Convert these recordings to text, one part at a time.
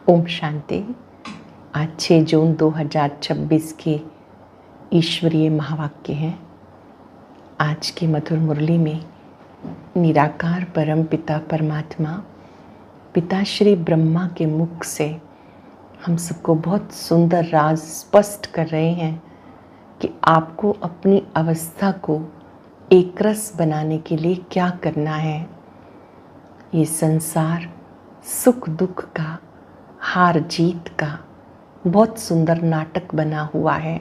ओम शांति। आज 6 जून 2026 के ईश्वरीय महावाक्य हैं। आज की मधुर मुरली में निराकार परम पिता परमात्मा पिता श्री ब्रह्मा के मुख से हम सबको बहुत सुंदर राज स्पष्ट कर रहे हैं कि आपको अपनी अवस्था को एकरस बनाने के लिए क्या करना है। ये संसार सुख दुख का, हार जीत का बहुत सुंदर नाटक बना हुआ है।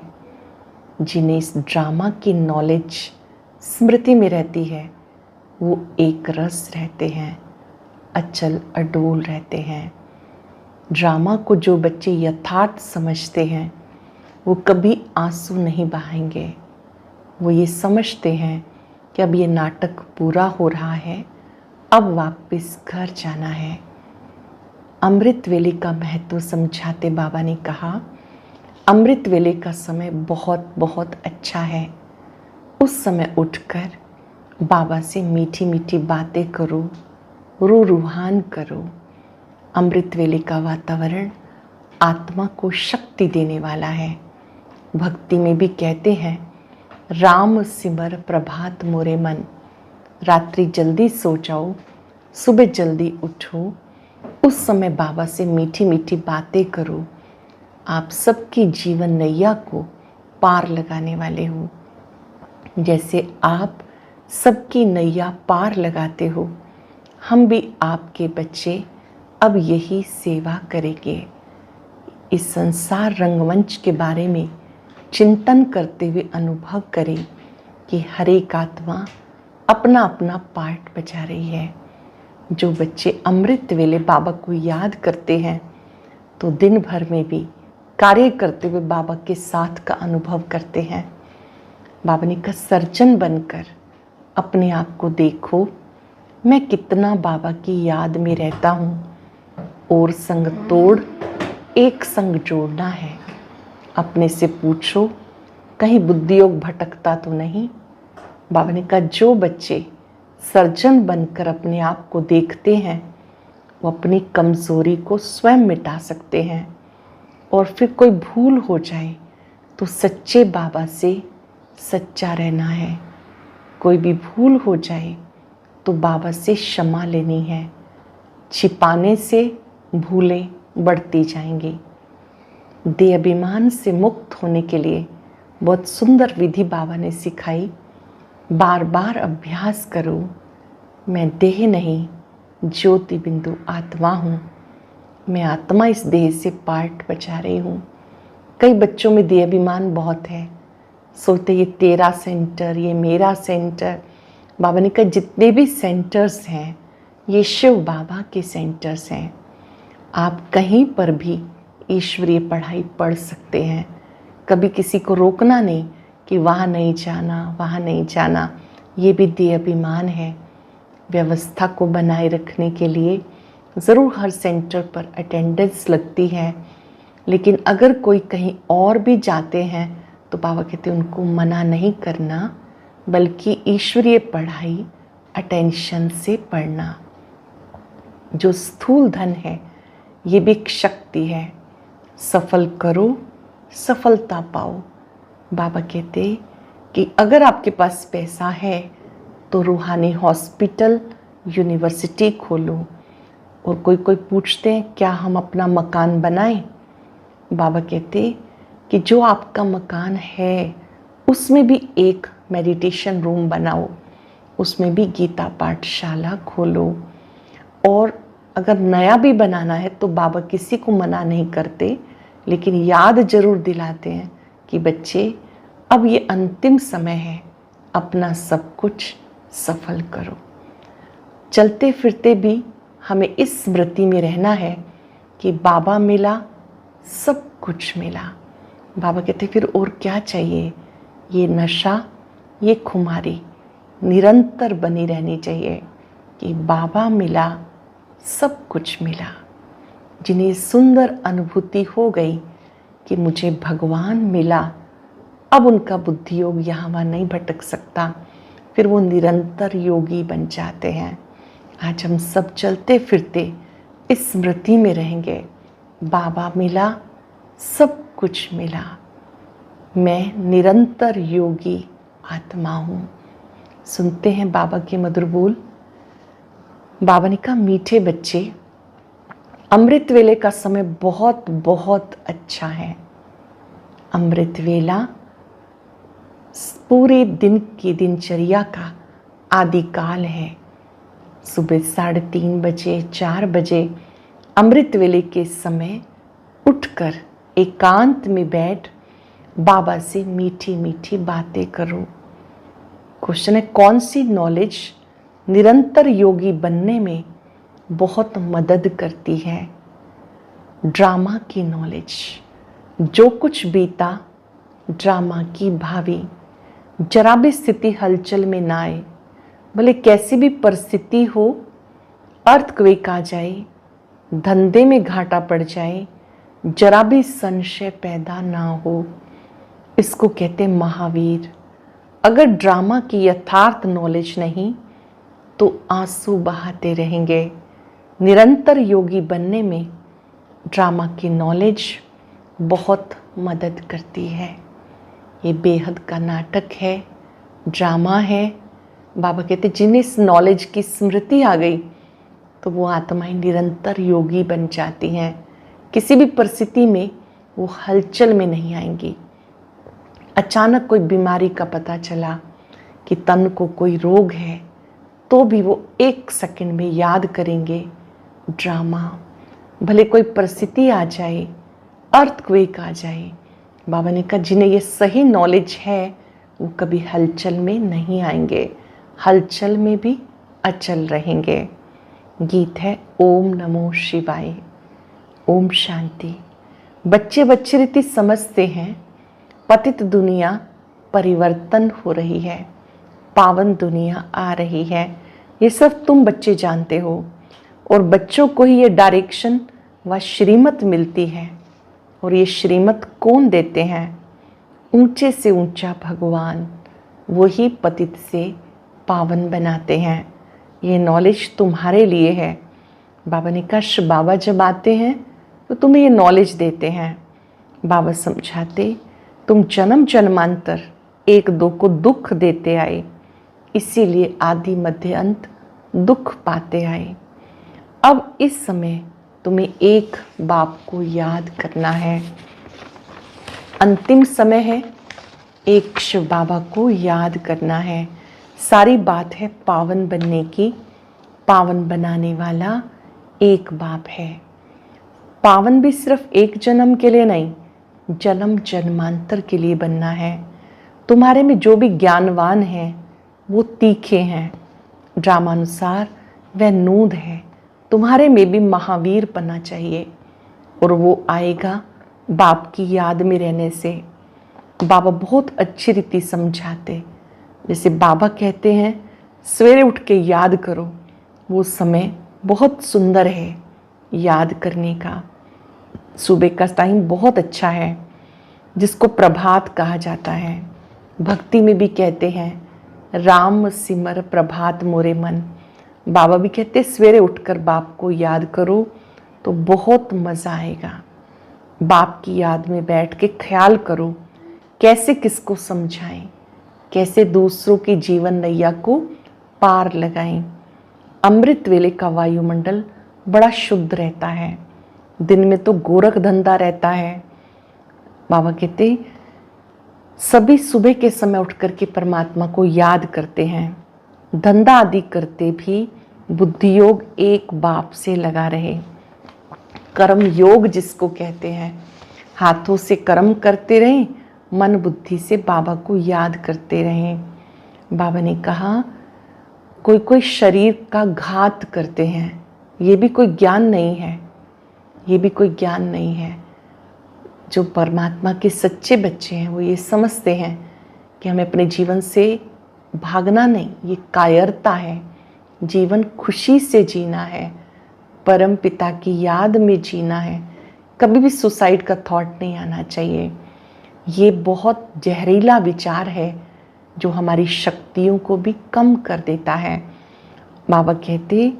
जिन्हें इस ड्रामा की नॉलेज स्मृति में रहती है वो एक रस रहते हैं, अचल अडोल रहते हैं। ड्रामा को जो बच्चे यथार्थ समझते हैं वो कभी आंसू नहीं बहाएंगे। वो ये समझते हैं कि अब ये नाटक पूरा हो रहा है, अब वापस घर जाना है। अमृत वेले का महत्व समझाते बाबा ने कहा, अमृत वेले का समय बहुत बहुत अच्छा है। उस समय उठकर बाबा से मीठी मीठी बातें करो, रूहान करो। अमृत वेले का वातावरण आत्मा को शक्ति देने वाला है। भक्ति में भी कहते हैं, राम सिमर प्रभात मोरे मन। रात्रि जल्दी सो जाओ, सुबह जल्दी उठो। उस समय बाबा से मीठी मीठी बातें करो। आप सबकी जीवन नैया को पार लगाने वाले हो। जैसे आप सबकी नैया पार लगाते हो, हम भी आपके बच्चे अब यही सेवा करेंगे। इस संसार रंगमंच के बारे में चिंतन करते हुए अनुभव करें कि हर एक आत्मा अपना अपना पार्ट बजा रही है। जो बच्चे अमृत वेले बाबा को याद करते हैं तो दिन भर में भी कार्य करते हुए बाबा के साथ का अनुभव करते हैं। बाबा ने कहा, सर्जन बनकर अपने आप को देखो, मैं कितना बाबा की याद में रहता हूँ। और संग तोड़ एक संग जोड़ना है। अपने से पूछो, कहीं बुद्धि योग भटकता तो नहीं। बाबा ने कहा, जो बच्चे सर्जन बनकर अपने आप को देखते हैं वो अपनी कमज़ोरी को स्वयं मिटा सकते हैं। और फिर कोई भूल हो जाए तो सच्चे बाबा से सच्चा रहना है। कोई भी भूल हो जाए तो बाबा से क्षमा लेनी है। छिपाने से भूलें बढ़ती जाएंगी। देह अभिमान से मुक्त होने के लिए बहुत सुंदर विधि बाबा ने सिखाई। बार बार अभ्यास करो, मैं देह नहीं ज्योति बिंदु आत्मा हूँ। मैं आत्मा इस देह से पार्ट बचा रही हूँ। कई बच्चों में देह अभिमान बहुत है, सोचते ये तेरा सेंटर, ये मेरा सेंटर। बाबा ने कहा, जितने भी सेंटर्स हैं ये शिव बाबा के सेंटर्स हैं। आप कहीं पर भी ईश्वरीय पढ़ाई पढ़ सकते हैं। कभी किसी को रोकना नहीं कि वहाँ नहीं जाना, वहाँ नहीं जाना। ये भी देह अभिमान है। व्यवस्था को बनाए रखने के लिए ज़रूर हर सेंटर पर अटेंडेंस लगती है, लेकिन अगर कोई कहीं और भी जाते हैं तो बाबा कहते हैं उनको मना नहीं करना, बल्कि ईश्वरीय पढ़ाई अटेंशन से पढ़ना। जो स्थूल धन है ये भी एक शक्ति है। सफल करो, सफलता पाओ। बाबा कहते कि अगर आपके पास पैसा है तो रूहानी हॉस्पिटल, यूनिवर्सिटी खोलो। और कोई पूछते हैं क्या हम अपना मकान बनाएं। बाबा कहते कि जो आपका मकान है उसमें भी एक मेडिटेशन रूम बनाओ, उसमें भी गीता पाठशाला खोलो। और अगर नया भी बनाना है तो बाबा किसी को मना नहीं करते, लेकिन याद जरूर दिलाते हैं कि बच्चे अब ये अंतिम समय है, अपना सब कुछ सफल करो। चलते फिरते भी हमें इस स्मृति में रहना है कि बाबा मिला, सब कुछ मिला। बाबा कहते फिर और क्या चाहिए। ये नशा, ये खुमारी निरंतर बनी रहनी चाहिए कि बाबा मिला, सब कुछ मिला। जिन्हें सुंदर अनुभूति हो गई कि मुझे भगवान मिला, अब उनका बुद्धि योग यहाँ वहाँ नहीं भटक सकता। फिर वो निरंतर योगी बन जाते हैं। आज हम सब चलते फिरते इस स्मृति में रहेंगे बाबा मिला, सब कुछ मिला। मैं निरंतर योगी आत्मा हूँ। सुनते हैं बाबा के मधुर बोल। बाबा ने कहा, मीठे बच्चे, अमृत वेले का समय बहुत बहुत अच्छा है। अमृत वेला पूरे दिन की दिनचर्या का आदि काल है। सुबह 3:30 बजे, 4 बजे अमृत वेले के समय उठकर एकांत में बैठ बाबा से मीठी मीठी बातें करो। क्वेश्चन है, कौन सी नॉलेज निरंतर योगी बनने में बहुत मदद करती है? ड्रामा की नॉलेज। जो कुछ बीता ड्रामा की भावी, जरा भी स्थिति हलचल में ना आए, भले कैसी भी परिस्थिति हो, अर्थक्वेक आ जाए, धंधे में घाटा पड़ जाए, जरा भी संशय पैदा ना हो, इसको कहते हैं महावीर। अगर ड्रामा की यथार्थ नॉलेज नहीं तो आंसू बहाते रहेंगे। निरंतर योगी बनने में ड्रामा की नॉलेज बहुत मदद करती है। ये बेहद का नाटक है, ड्रामा है। बाबा कहते जिन्हें इस नॉलेज की स्मृति आ गई तो वो आत्माएं निरंतर योगी बन जाती हैं। किसी भी परिस्थिति में वो हलचल में नहीं आएंगी। अचानक कोई बीमारी का पता चला कि तन को कोई रोग है तो भी वो 1 सेकंड में याद करेंगे ड्रामा। भले कोई परिस्थिति आ जाए, अर्थक्वेक आ जाए, बाबा ने कहा जिन्हें ये सही नॉलेज है वो कभी हलचल में नहीं आएंगे, हलचल में भी अचल रहेंगे। गीत है ओम नमो शिवाय। ओम शांति। बच्चे बच्चे रीति समझते हैं पतित दुनिया परिवर्तन हो रही है, पावन दुनिया आ रही है। ये सब तुम बच्चे जानते हो और बच्चों को ही ये डायरेक्शन व श्रीमत मिलती है। और ये श्रीमत कौन देते हैं? ऊंचे से ऊंचा भगवान, वही पतित से पावन बनाते हैं। ये नॉलेज तुम्हारे लिए है। बाबा ने कहा बाबा जब आते हैं तो तुम्हें ये नॉलेज देते हैं। बाबा समझाते तुम जन्म जन्मांतर एक दो को दुख देते आए, इसीलिए आदि मध्य अंत दुख पाते आए। अब इस समय तुम्हें एक बाप को याद करना है। अंतिम समय है, एक शिव बाबा को याद करना है। सारी बात है पावन बनने की। पावन बनाने वाला एक बाप है। पावन भी सिर्फ एक जन्म के लिए नहीं, जन्म जन्मांतर के लिए बनना है। तुम्हारे में जो भी ज्ञानवान है वो तीखे हैं, ड्रामानुसार वह नूद है। तुम्हारे में भी महावीर बनना चाहिए और वो आएगा बाप की याद में रहने से। बाबा बहुत अच्छी रीति समझाते। जैसे बाबा कहते हैं सवेरे उठ के याद करो, वो समय बहुत सुंदर है याद करने का। सुबह का टाइम बहुत अच्छा है जिसको प्रभात कहा जाता है। भक्ति में भी कहते हैं राम सिमर प्रभात मोरे मन। बाबा भी कहते सवेरे उठकर बाप को याद करो तो बहुत मज़ा आएगा। बाप की याद में बैठ के ख्याल करो कैसे किसको समझाएं, कैसे दूसरों की जीवन नैया को पार लगाएं। अमृत वेले का वायुमंडल बड़ा शुद्ध रहता है। दिन में तो गोरख धंधा रहता है। बाबा कहते सभी सुबह के समय उठ करके परमात्मा को याद करते हैं। धंधा आदि करते भी बुद्धि योग एक बाप से लगा रहे। कर्म योग जिसको कहते हैं, हाथों से कर्म करते रहें, मन बुद्धि से बाबा को याद करते रहें। बाबा ने कहा कोई कोई शरीर का घात करते हैं, ये भी कोई ज्ञान नहीं है, ये भी कोई ज्ञान नहीं है। जो परमात्मा के सच्चे बच्चे हैं वो ये समझते हैं कि हमें अपने जीवन से भागना नहीं, ये कायरता है। जीवन खुशी से जीना है, परम पिता की याद में जीना है। कभी भी सुसाइड का थॉट नहीं आना चाहिए। ये बहुत जहरीला विचार है जो हमारी शक्तियों को भी कम कर देता है। बाबा कहते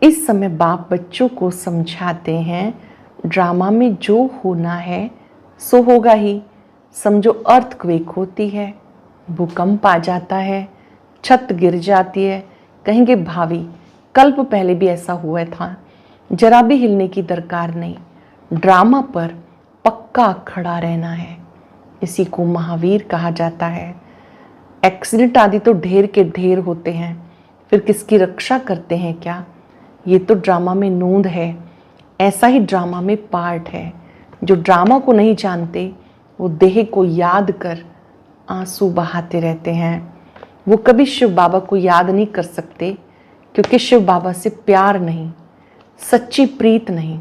इस समय बाप बच्चों को समझाते हैं ड्रामा में जो होना है सो होगा ही। समझो अर्थक्वेक होती है, भूकंप आ जाता है, छत गिर जाती है, कहेंगे भावी कल्प पहले भी ऐसा हुआ था, जरा भी हिलने की दरकार नहीं, ड्रामा पर पक्का खड़ा रहना है। इसी को महावीर कहा जाता है। एक्सीडेंट आदि तो ढेर के ढेर होते हैं, फिर किसकी रक्षा करते हैं क्या? ये तो ड्रामा में नोंद है, ऐसा ही ड्रामा में पार्ट है। जो ड्रामा को नहीं जानते वो देह को याद कर आंसू बहाते रहते हैं। वो कभी शिव बाबा को याद नहीं कर सकते, क्योंकि शिव बाबा से प्यार नहीं, सच्ची प्रीत नहीं,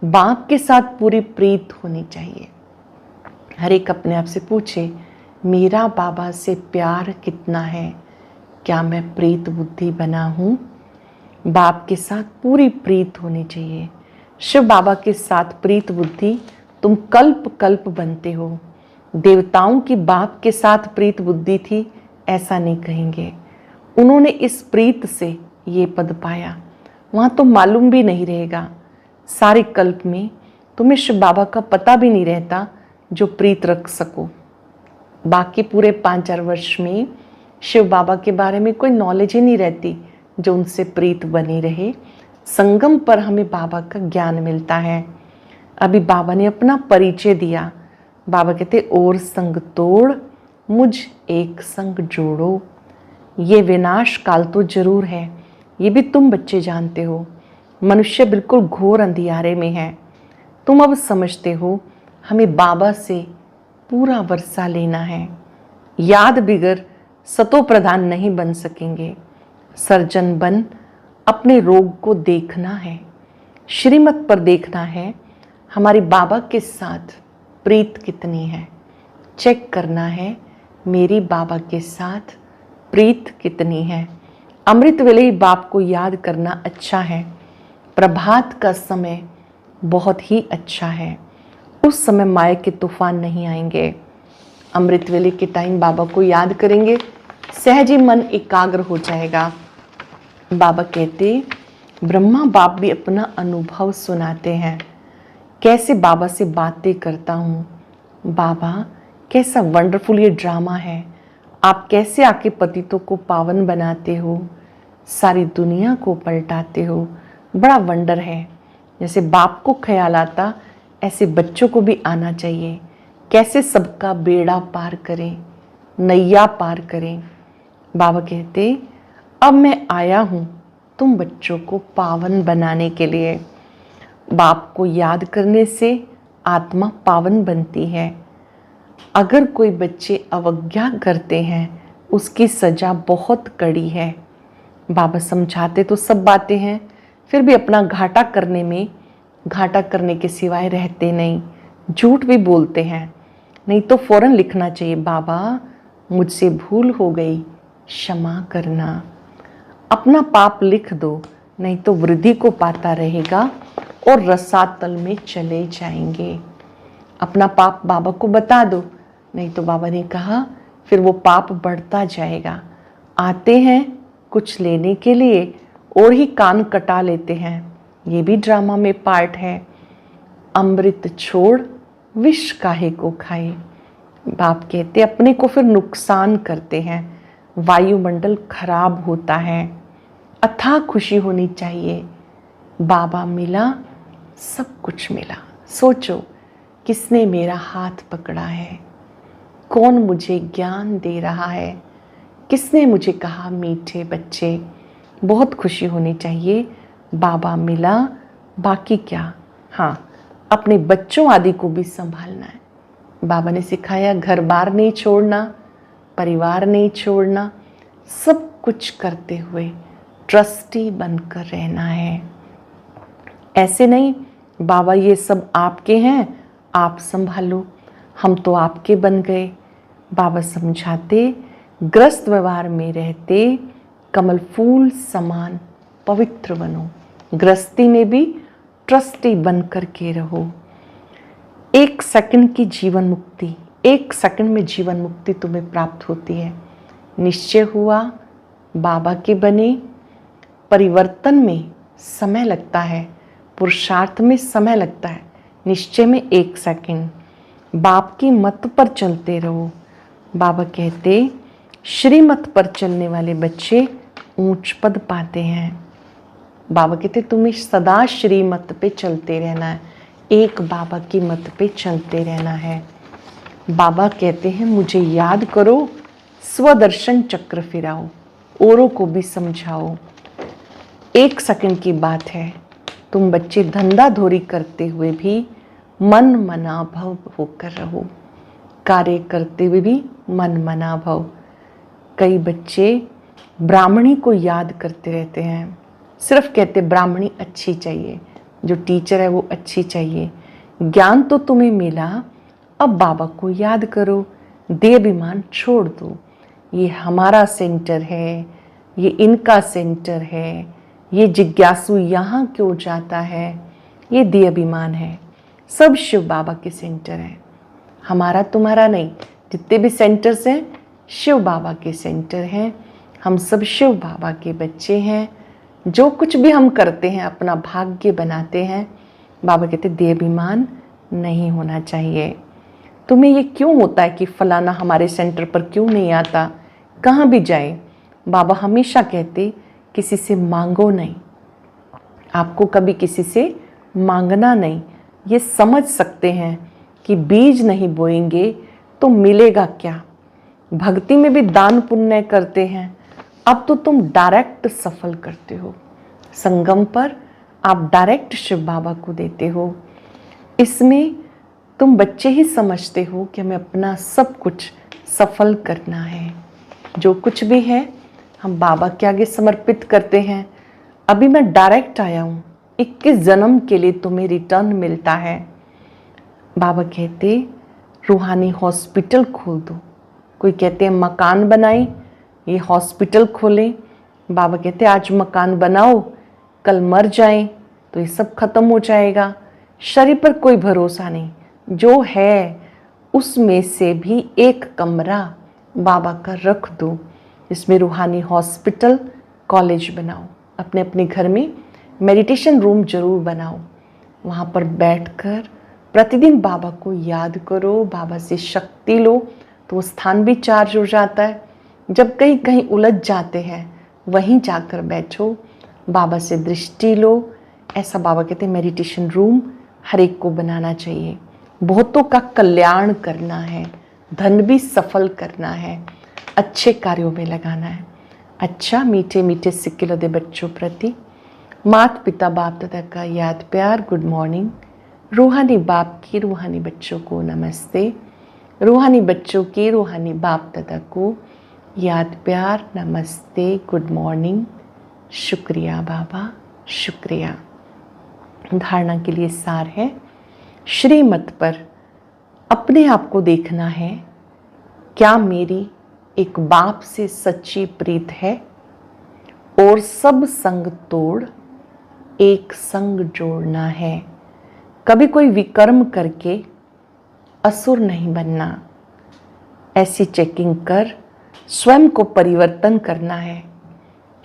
बाप के साथ पूरी प्रीत होनी चाहिए। हर एक अपने आप से पूछे, मेरा बाबा से प्यार कितना है? क्या मैं प्रीत बुद्धि बना हूँ? बाप के साथ पूरी प्रीत होनी चाहिए। शिव बाबा के साथ प्रीत बुद्धि तुम कल्प कल्प बनते हो। देवताओं की बाप के साथ प्रीत बुद्धि थी ऐसा नहीं कहेंगे। उन्होंने इस प्रीत से ये पद पाया, वहाँ तो मालूम भी नहीं रहेगा। सारे कल्प में तुम्हें शिव बाबा का पता भी नहीं रहता जो प्रीत रख सको। बाकी पूरे 5-4 वर्ष में शिव बाबा के बारे में कोई नॉलेज ही नहीं रहती जो उनसे प्रीत बनी रहे। संगम पर हमें बाबा का ज्ञान मिलता है। अभी बाबा ने अपना परिचय दिया। बाबा कहते, और संग तोड़ मुझ एक संग जोड़ो। ये विनाश काल तो जरूर है, ये भी तुम बच्चे जानते हो। मनुष्य बिल्कुल घोर अंधियारे में है। तुम अब समझते हो हमें बाबा से पूरा वर्षा लेना है। याद बिगर सतो प्रधान नहीं बन सकेंगे। सर्जन बन अपने रोग को देखना है, श्रीमत पर देखना है हमारी बाबा के साथ प्रीत कितनी है। चेक करना है मेरी बाबा के साथ प्रीत कितनी है। अमृत वेले ही बाप को याद करना अच्छा है। प्रभात का समय बहुत ही अच्छा है, उस समय माया के तूफान नहीं आएंगे। अमृत वेले के टाइम बाबा को याद करेंगे, सहज ही मन एकाग्र हो जाएगा। बाबा कहते, ब्रह्मा बाप भी अपना अनुभव सुनाते हैं, कैसे बाबा से बातें करता हूँ। बाबा कैसा वंडरफुल ये ड्रामा है, आप कैसे आके पतितों को पावन बनाते हो, सारी दुनिया को पलटाते हो, बड़ा वंडर है। जैसे बाप को ख्याल आता ऐसे बच्चों को भी आना चाहिए, कैसे सबका बेड़ा पार करें, नैया पार करें। बाबा कहते, अब मैं आया हूँ तुम बच्चों को पावन बनाने के लिए। बाप को याद करने से आत्मा पावन बनती है। अगर कोई बच्चे अवज्ञा करते हैं उसकी सजा बहुत कड़ी है। बाबा समझाते तो सब बातें हैं, फिर भी अपना घाटा करने के सिवाय रहते नहीं, झूठ भी बोलते हैं। नहीं तो फौरन लिखना चाहिए, बाबा मुझसे भूल हो गई, क्षमा करना। अपना पाप लिख दो, नहीं तो वृद्धि को पाता रहेगा और रसातल में चले जाएंगे। अपना पाप बाबा को बता दो, नहीं तो बाबा ने कहा फिर वो पाप बढ़ता जाएगा। आते हैं कुछ लेने के लिए और ही कान कटा लेते हैं, ये भी ड्रामा में पार्ट है। अमृत छोड़ विष काहे को खाए। बाप कहते अपने को फिर नुकसान करते हैं, वायुमंडल खराब होता है। अथाह खुशी होनी चाहिए, बाबा मिला सब कुछ मिला। सोचो किसने मेरा हाथ पकड़ा है, कौन मुझे ज्ञान दे रहा है, किसने मुझे कहा मीठे बच्चे। बहुत खुशी होनी चाहिए, बाबा मिला, बाकी क्या। हाँ, अपने बच्चों आदि को भी संभालना है। बाबा ने सिखाया घर बार नहीं छोड़ना, परिवार नहीं छोड़ना, सब कुछ करते हुए ट्रस्टी बनकर रहना है। ऐसे नहीं बाबा ये सब आपके हैं आप संभालो, हम तो आपके बन गए। बाबा समझाते ग्रस्त व्यवहार में रहते कमल फूल समान पवित्र बनो, गृहस्थी में भी ट्रस्टी बन कर के रहो। 1 सेकंड की जीवन मुक्ति, 1 सेकंड में जीवन मुक्ति तुम्हें प्राप्त होती है। निश्चय हुआ बाबा के बने। परिवर्तन में समय लगता है, पुरुषार्थ में समय लगता है, निश्चय में 1 सेकंड बाप की मत पर चलते रहो। बाबा कहते श्रीमत पर चलने वाले बच्चे ऊंच पद पाते हैं। बाबा कहते तुम्हें सदा श्रीमत पे चलते रहना है, एक बाबा की मत पे चलते रहना है। बाबा कहते हैं मुझे याद करो, स्वदर्शन चक्र फिराओ, औरों को भी समझाओ। 1 सेकंड की बात है, तुम बच्चे धंधा धोरी करते हुए भी मन मना भव होकर रहो, कार्य करते हुए भी मन मना भव। कई बच्चे ब्राह्मणी को याद करते रहते हैं, सिर्फ कहते ब्राह्मणी अच्छी चाहिए, जो टीचर है वो अच्छी चाहिए। ज्ञान तो तुम्हें मिला, अब बाबा को याद करो, देहाभिमान छोड़ दो। ये हमारा सेंटर है, ये इनका सेंटर है, ये जिज्ञासु यहाँ क्यों जाता है, ये देहाभिमान है। सब शिव बाबा के सेंटर हैं, हमारा तुम्हारा नहीं। जितने भी सेंटर्स हैं शिव बाबा के सेंटर हैं। हम सब शिव बाबा के बच्चे हैं। जो कुछ भी हम करते हैं अपना भाग्य बनाते हैं। बाबा कहते देहाभिमान नहीं होना चाहिए। तुम्हें ये क्यों होता है कि फलाना हमारे सेंटर पर क्यों नहीं आता, कहाँ भी जाए। बाबा हमेशा कहते किसी से मांगो नहीं, आपको कभी किसी से मांगना नहीं। ये समझ सकते हैं कि बीज नहीं बोएंगे तो मिलेगा क्या। भक्ति में भी दान पुण्य करते हैं, अब तो तुम डायरेक्ट सफल करते हो। संगम पर आप डायरेक्ट शिव बाबा को देते हो। इसमें तुम बच्चे ही समझते हो कि हमें अपना सब कुछ सफल करना है। जो कुछ भी है हम बाबा के आगे समर्पित करते हैं। अभी मैं डायरेक्ट आया हूँ, 21 जन्म के लिए तुम्हें रिटर्न मिलता है। बाबा कहते रूहानी हॉस्पिटल खोल दो। कोई कहते हैं मकान बनाए, ये हॉस्पिटल खोलें। बाबा कहते आज मकान बनाओ, कल मर जाएं तो ये सब खत्म हो जाएगा। शरीर पर कोई भरोसा नहीं, जो है उसमें से भी एक कमरा बाबा का रख दो। इसमें रूहानी हॉस्पिटल कॉलेज बनाओ। अपने अपने घर में मेडिटेशन रूम जरूर बनाओ। वहाँ पर बैठकर प्रतिदिन बाबा को याद करो, बाबा से शक्ति लो, तो वो स्थान भी चार्ज हो जाता है। जब कहीं कहीं उलझ जाते हैं वहीं जाकर बैठो, बाबा से दृष्टि लो। ऐसा बाबा कहते हैं मेडिटेशन रूम हर एक को बनाना चाहिए। बहुतों का कल्याण करना है, धन भी सफल करना है, अच्छे कार्यों में लगाना है। अच्छा मीठे मीठे सिक्के दे बच्चों प्रति माता पिता बाप दादा का याद प्यार गुड मॉर्निंग। रूहानी बाप की रूहानी बच्चों को नमस्ते। रूहानी बच्चों की रूहानी बाप दादा को याद प्यार नमस्ते गुड मॉर्निंग। शुक्रिया बाबा, शुक्रिया। धारणा के लिए सार है, श्रीमत पर अपने आप को देखना है। क्या मेरी एक बाप से सच्ची प्रीत है और सब संग तोड़ एक संग जोड़ना है। कभी कोई विकर्म करके असुर नहीं बनना। ऐसी चेकिंग कर स्वयं को परिवर्तन करना है।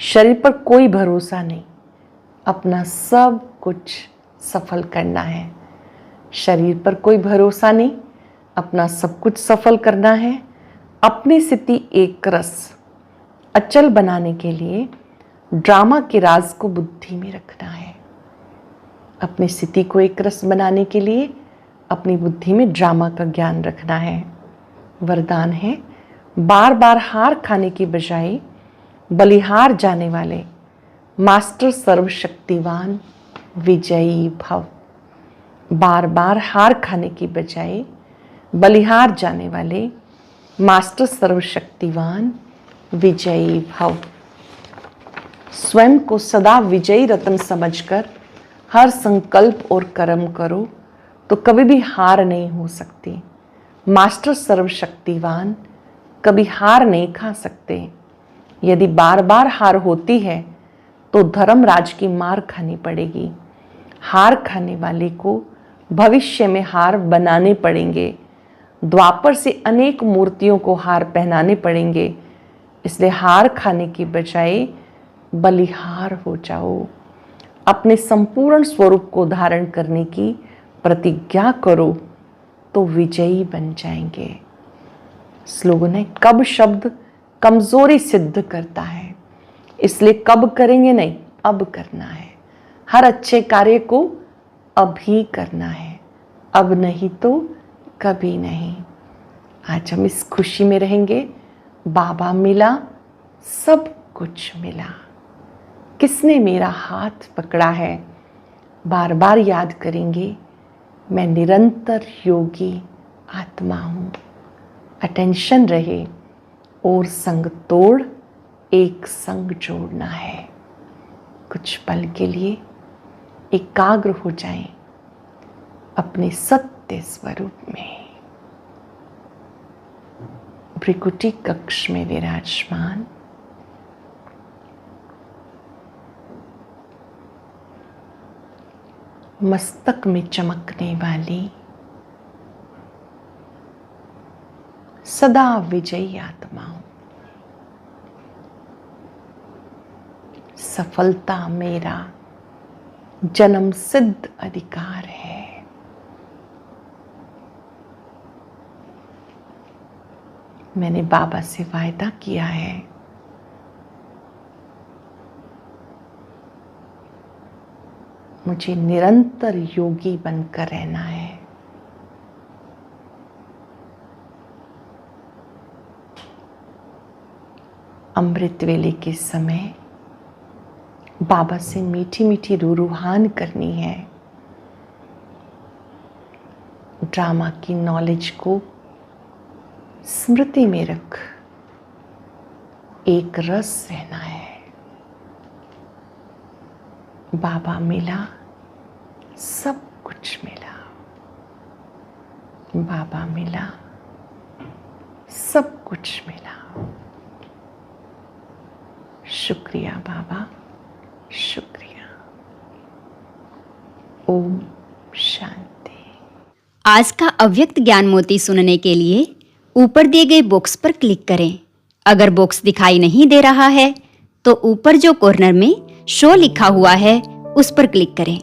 शरीर पर कोई भरोसा नहीं, अपना सब कुछ सफल करना है। शरीर पर कोई भरोसा नहीं, अपना सब कुछ सफल करना है। अपनी स्थिति एक रस अचल बनाने के लिए ड्रामा के राज को बुद्धि में रखना है। अपनी स्थिति को एक रस बनाने के लिए अपनी बुद्धि में ड्रामा का ज्ञान रखना है। वरदान है, बार बार हार खाने की बजाय बलिहार जाने वाले मास्टर सर्वशक्तिवान विजयी भव। बार बार हार खाने की बजाय बलिहार जाने वाले मास्टर सर्वशक्तिवान विजयी भव। स्वयं को सदा विजयी रत्न समझकर हर संकल्प और कर्म करो तो कभी भी हार नहीं हो सकती। मास्टर सर्वशक्तिवान कभी हार नहीं खा सकते। यदि बार बार हार होती है तो धर्मराज की मार खानी पड़ेगी। हार खाने वाले को भविष्य में हार बनाने पड़ेंगे। द्वापर से अनेक मूर्तियों को हार पहनाने पड़ेंगे। इसलिए हार खाने की बजाय बलिहार हो जाओ। अपने संपूर्ण स्वरूप को धारण करने की प्रतिज्ञा करो तो विजयी बन जाएंगे। स्लोगन है, कब शब्द कमजोरी सिद्ध करता है, इसलिए कब करेंगे नहीं, अब करना है। हर अच्छे कार्य को अभी करना है, अब नहीं तो कभी नहीं। आज हम इस खुशी में रहेंगे, बाबा मिला, सब कुछ मिला। किसने मेरा हाथ पकड़ा है, बार बार याद करेंगे, मैं निरंतर योगी आत्मा हूँ। अटेंशन रहे और संग तोड़ एक संग जोड़ना है। कुछ पल के लिए एकाग्र हो जाएं अपने सत्य स्वरूप में। भृकुटी कक्ष में विराजमान मस्तक में चमकने वाली सदा विजयी आत्मा हूं। सफलता मेरा जन्म सिद्ध अधिकार है। मैंने बाबा से वायदा किया है, मुझे निरंतर योगी बनकर रहना है। अमृत वेले के समय बाबा से मीठी मीठी रूहान करनी है। ड्रामा की नॉलेज को स्मृति में रख एक रस रहना है। बाबा मिला, सब कुछ मिला। बाबा मिला, सब कुछ मिला। शुक्रिया बाबा, शुक्रिया। ओम शांति। आज का अव्यक्त ज्ञान मोती सुनने के लिए ऊपर दिए गए बॉक्स पर क्लिक करें। अगर बॉक्स दिखाई नहीं दे रहा है तो ऊपर जो कॉर्नर में शो लिखा हुआ है उस पर क्लिक करें।